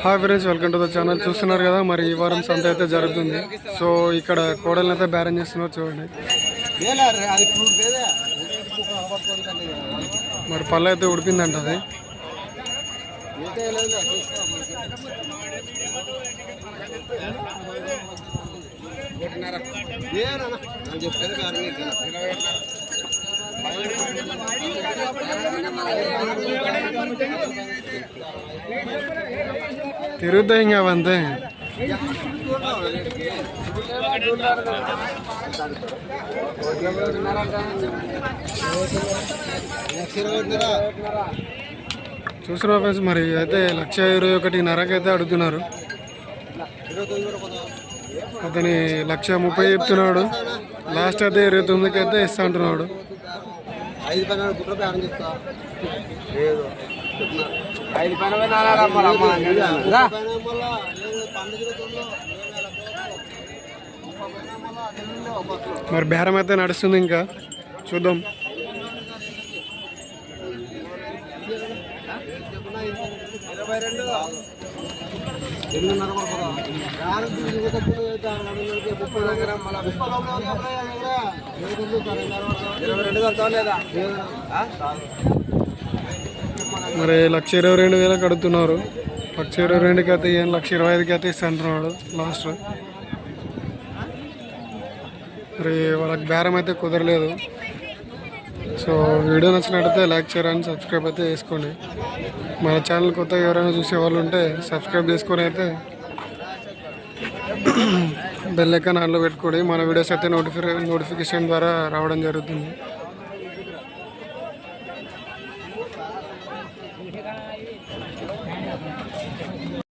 Hi friends, welcome to the channel. చూస్తున్నారు కదా, మరి ఈ వారం సంత అయితే జరుగుతుంది. సో ఇక్కడ కోడల్ని అయితే బేరం చేస్తున్నారు చూడండి. మరి పళ్ళు అయితే ఉడిపిందంట అది. తిరుగుతా ఇంకా అవంతే. చూసిన ఫ్రెండ్స్, మరి అయితే 1,21,500 అయితే అడుగుతున్నారు. అతని 1,30,000 చెప్తున్నాడు. లాస్ట్ అయితే 29కి అయితే ఇస్తా అంటున్నాడు. మరి బేరం అయితే నడుస్తుంది, ఇంకా చూద్దాం. మరి 1,22,000 అడుగుతున్నారు. 1,22,000కి అయితే 1,25,000కి అయితే ఇస్తా అంటున్నాడు లాస్ట్. మరి వాళ్ళకి బేరం అయితే కుదరలేదు. సో వీడియో నచ్చినట్టయితే లైక్, షేర్ అండ్ సబ్స్క్రైబ్ అయితే చేసుకోండి. మన ఛానల్ కొత్తగా ఎవరైనా చూసే వాళ్ళు ఉంటే సబ్స్క్రైబ్ చేసుకొని అయితే బెల్ ఐకాన్ ఆన్లో పెట్టుకోండి. మన వీడియోస్ అయితే నోటిఫికేషన్ ద్వారా రావడం జరుగుతుంది.